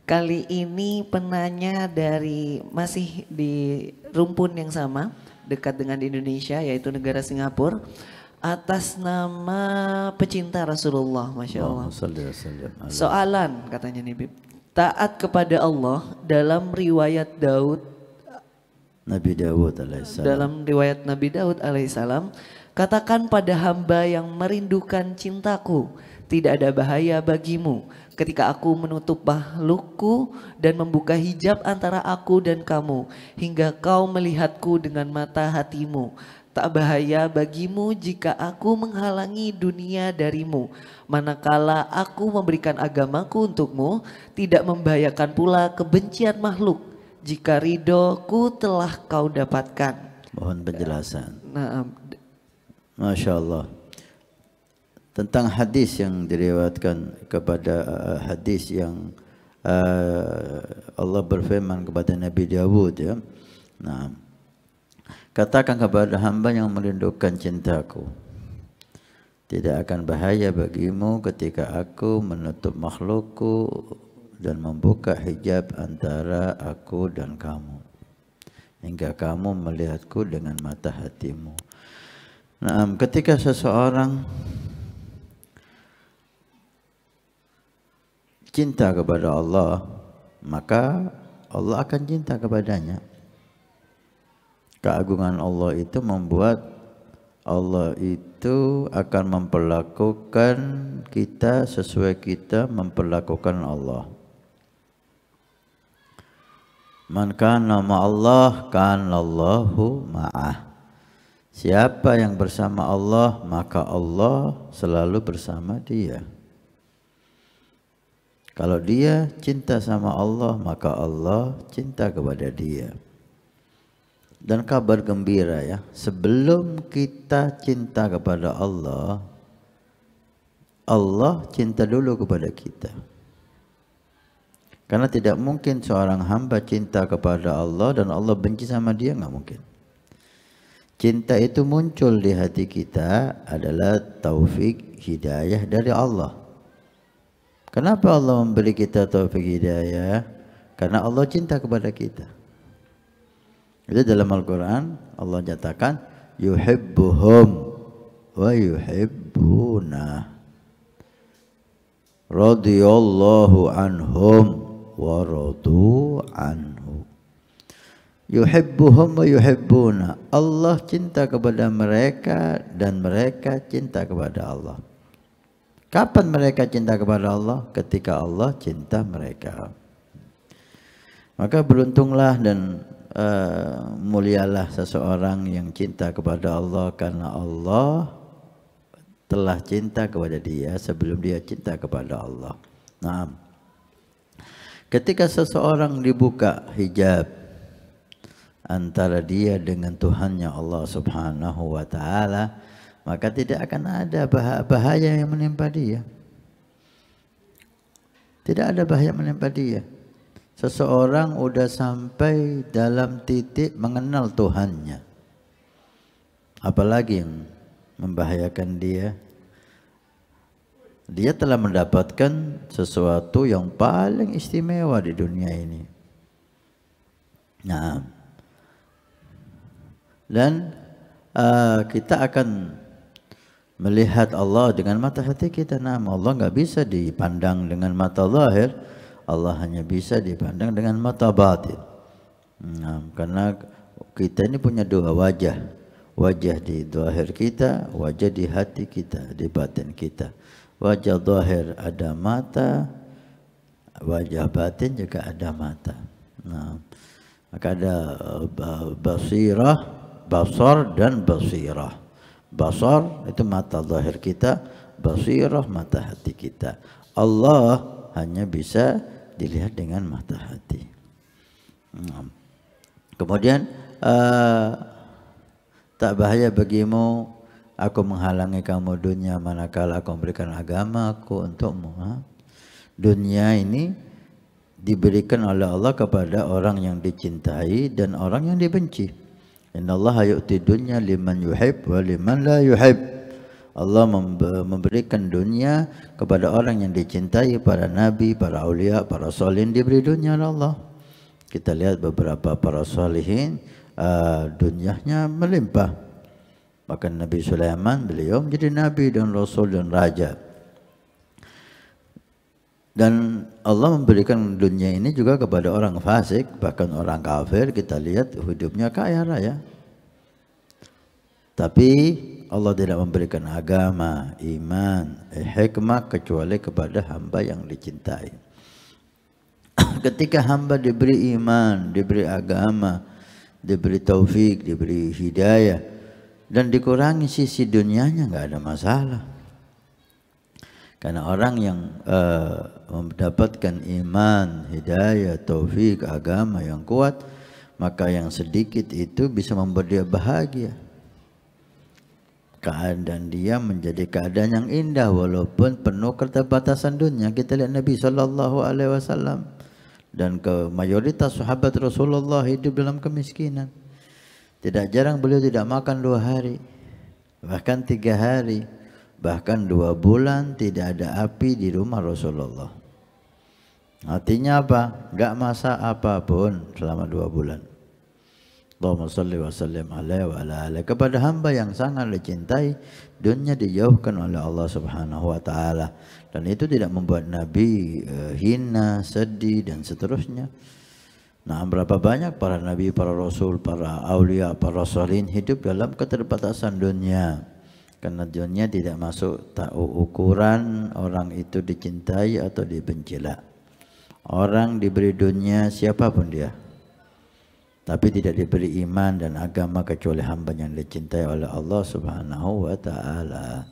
Kali ini penanya dari masih di rumpun yang sama, dekat dengan Indonesia, yaitu negara Singapura, atas nama pecinta Rasulullah, Masya Allah. Soalan katanya nih Bib, taat kepada Allah dalam riwayat Nabi Daud alaihissalam. Dalam riwayat Nabi Daud alaihissalam, katakan pada hamba yang merindukan cintaku, tidak ada bahaya bagimu ketika aku menutup makhlukku dan membuka hijab antara aku dan kamu, hingga kau melihatku dengan mata hatimu. Tak bahaya bagimu jika aku menghalangi dunia darimu. Manakala aku memberikan agamaku untukmu, tidak membahayakan pula kebencian makhluk jika ridhoku telah kau dapatkan. Mohon penjelasan. Nah, Masya Allah. Tentang hadis yang diriwayatkan kepada hadis yang Allah berfirman kepada Nabi Daud, ya. Nah, katakan kepada hamba yang merindukan cintaku, tidak akan bahaya bagimu ketika aku menutup makhlukku dan membuka hijab antara aku dan kamu, hingga kamu melihatku dengan mata hatimu. Nah, ketika seseorang cinta kepada Allah, maka Allah akan cinta kepadanya. Keagungan Allah itu membuat Allah itu akan memperlakukan kita sesuai kita memperlakukan Allah. Man kana ma'allah kana Allahu ma'ah. Siapa yang bersama Allah, maka Allah selalu bersama dia. Kalau dia cinta sama Allah, maka Allah cinta kepada dia. Dan kabar gembira, ya, sebelum kita cinta kepada Allah, Allah cinta dulu kepada kita. Karena tidak mungkin seorang hamba cinta kepada Allah dan Allah benci sama dia, nggak mungkin. Cinta itu muncul di hati kita adalah taufik hidayah dari Allah. Kenapa Allah memberi kita taufik hidayah? Karena Allah cinta kepada kita. Itu dalam Al-Quran Allah nyatakan yuhibbuhum wa yuhibbuna, radiyallahu anhum wa radu anhu. Yuhibbuhum wa yuhibbuna, Allah cinta kepada mereka dan mereka cinta kepada Allah. Kapan mereka cinta kepada Allah? Ketika Allah cinta mereka. Maka beruntunglah dan mulialah seseorang yang cinta kepada Allah, karena Allah telah cinta kepada dia sebelum dia cinta kepada Allah. Nah, ketika seseorang dibuka hijab antara dia dengan Tuhannya Allah Subhanahu wa Ta'ala, maka tidak akan ada bahaya yang menimpa dia. Tidak ada bahaya menimpa dia. Seseorang udah sampai dalam titik mengenal Tuhannya, apalagi yang membahayakan dia? Dia telah mendapatkan sesuatu yang paling istimewa di dunia ini. Nah, dan kita akan melihat Allah dengan mata hati kita. Nah, Allah nggak bisa dipandang dengan mata zahir, Allah hanya bisa dipandang dengan mata batin. Nah, karena kita ini punya dua wajah, wajah di zahir kita, wajah di hati kita, di batin kita. Wajah zahir ada mata, wajah batin juga ada mata. Nah, maka ada basirah, basar dan basirah. Basar itu mata zahir kita, basirah mata hati kita. Allah hanya bisa dilihat dengan mata hati. Kemudian tak bahaya bagimu aku menghalangi kamu dunia manakala aku memberikan agamaku untukmu. Dunia ini diberikan oleh Allah kepada orang yang dicintai dan orang yang dibenci. Innallaha yu'ti dunya liman yuhib wa liman la yuhib. Allah memberikan dunia kepada orang yang dicintai, para nabi, para aulia, para solihin diberi dunia oleh Allah. Kita lihat beberapa para solihin dunianya melimpah. Bahkan Nabi Sulaiman beliau menjadi nabi dan rasul dan raja. Dan Allah memberikan dunia ini juga kepada orang fasik, bahkan orang kafir. Kita lihat hidupnya kaya raya. Tapi Allah tidak memberikan agama, iman, hikmah kecuali kepada hamba yang dicintai. Ketika hamba diberi iman, diberi agama, diberi taufik, diberi hidayah, dan dikurangi sisi dunianya, nggak ada masalah. Karena orang yang mendapatkan iman, hidayah, taufik, agama yang kuat, maka yang sedikit itu bisa membuat dia bahagia. Keadaan dia menjadi keadaan yang indah walaupun penuh keterbatasan dunia. Kita lihat Nabi SAW dan ke mayoritas sahabat Rasulullah hidup dalam kemiskinan. Tidak jarang beliau tidak makan 2 hari, bahkan 3 hari, bahkan 2 bulan tidak ada api di rumah Rasulullah. Artinya apa? Enggak masak apapun selama 2 bulan. Allahumma salli wa sallim alaihi wa ala alihi. Kepada hamba yang sangat dicintai, dunia dijauhkan oleh Allah Subhanahu wa taala, dan itu tidak membuat Nabi hina, sedih dan seterusnya. Nah, berapa banyak para nabi, para rasul, para aulia, para salihin hidup dalam keterbatasan dunia. Karena dunia tidak masuk ukuran orang itu dicintai atau dibenci. Orang diberi dunia siapapun dia, tapi tidak diberi iman dan agama kecuali hamba yang dicintai oleh Allah Subhanahu wa taala.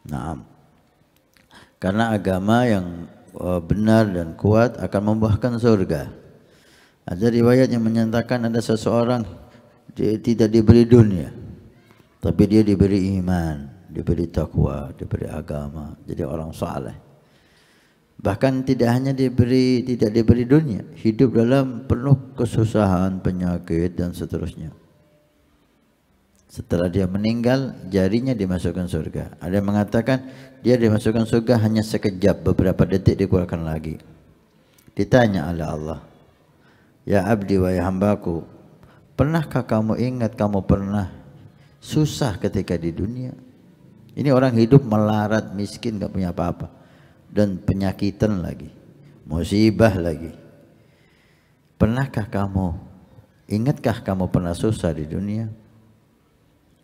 Naam. Karena agama yang benar dan kuat akan membuahkan surga. Ada riwayat yang menyatakan ada seseorang dia tidak diberi dunia, tapi dia diberi iman, diberi takwa, diberi agama, jadi orang saleh. Bahkan tidak hanya tidak diberi dunia, hidup dalam penuh kesusahan, penyakit dan seterusnya. Setelah dia meninggal, jarinya dimasukkan surga. Ada yang mengatakan dia dimasukkan surga hanya sekejap, beberapa detik dikeluarkan lagi. Ditanya oleh Allah, ya abdi wahai hambaku, pernahkah kamu ingat kamu pernah susah ketika di dunia? Ini orang hidup melarat, miskin, gak punya apa-apa, dan penyakitan lagi, musibah lagi. Pernahkah kamu, ingatkah kamu pernah susah di dunia?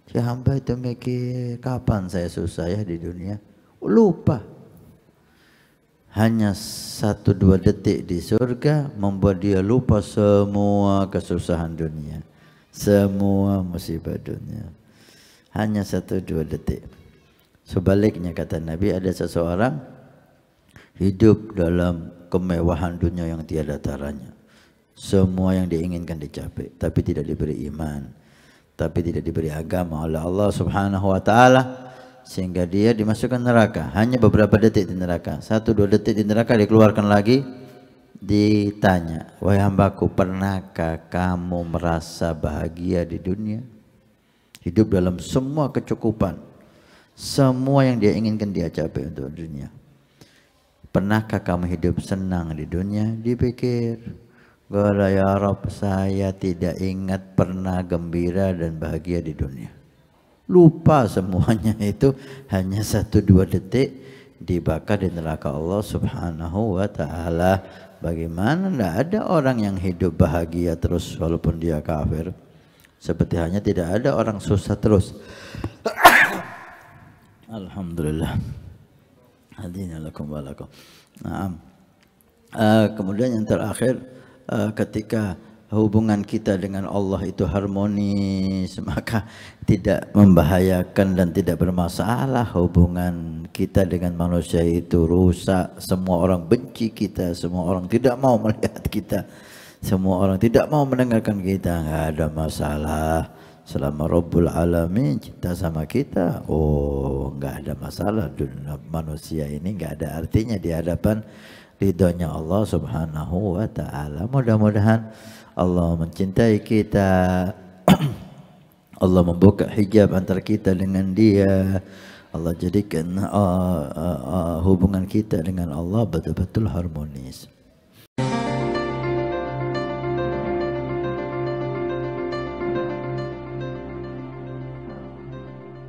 Si hamba itu mikir, kapan saya susah ya di dunia? Lupa. Hanya 1-2 detik di surga membuat dia lupa semua kesusahan dunia, semua musibah dunia. Hanya 1-2 detik. Sebaliknya kata Nabi, ada seseorang hidup dalam kemewahan dunia yang tiada taranya. Semua yang diinginkan dicapai, tapi tidak diberi iman, tapi tidak diberi agama oleh Allah Subhanahu wa taala, sehingga dia dimasukkan neraka. Hanya beberapa detik di neraka, 1-2 detik di neraka, dikeluarkan lagi. Ditanya, wahai hambaku, pernahkah kamu merasa bahagia di dunia? Hidup dalam semua kecukupan, semua yang dia inginkan dia capai untuk dunia. Pernahkah kamu hidup senang di dunia? Dipikir, qala ya Rabb, saya tidak ingat pernah gembira dan bahagia di dunia. Lupa semuanya itu, hanya 1-2 detik dibakar di neraka Allah Subhanahu wa taala. Bagaimana? Tidak ada orang yang hidup bahagia terus walaupun dia kafir. Seperti hanya tidak ada orang susah terus. Alhamdulillah. Hadina lakum wa lakum. Naam. Kemudian yang terakhir, ketika hubungan kita dengan Allah itu harmonis, maka tidak membahayakan dan tidak bermasalah. Hubungan kita dengan manusia itu rusak, semua orang benci kita, semua orang tidak mau melihat kita, semua orang tidak mau mendengarkan kita, nggak ada masalah. Selama Rabbul Alamin cinta sama kita, oh nggak ada masalah. Dunia manusia ini nggak ada artinya di hadapan ridhonya Allah Subhanahu wa ta'ala. Mudah-mudahan Allah mencintai kita, Allah membuka hijab antara kita dengan dia, Allah jadikan hubungan kita dengan Allah betul-betul harmonis.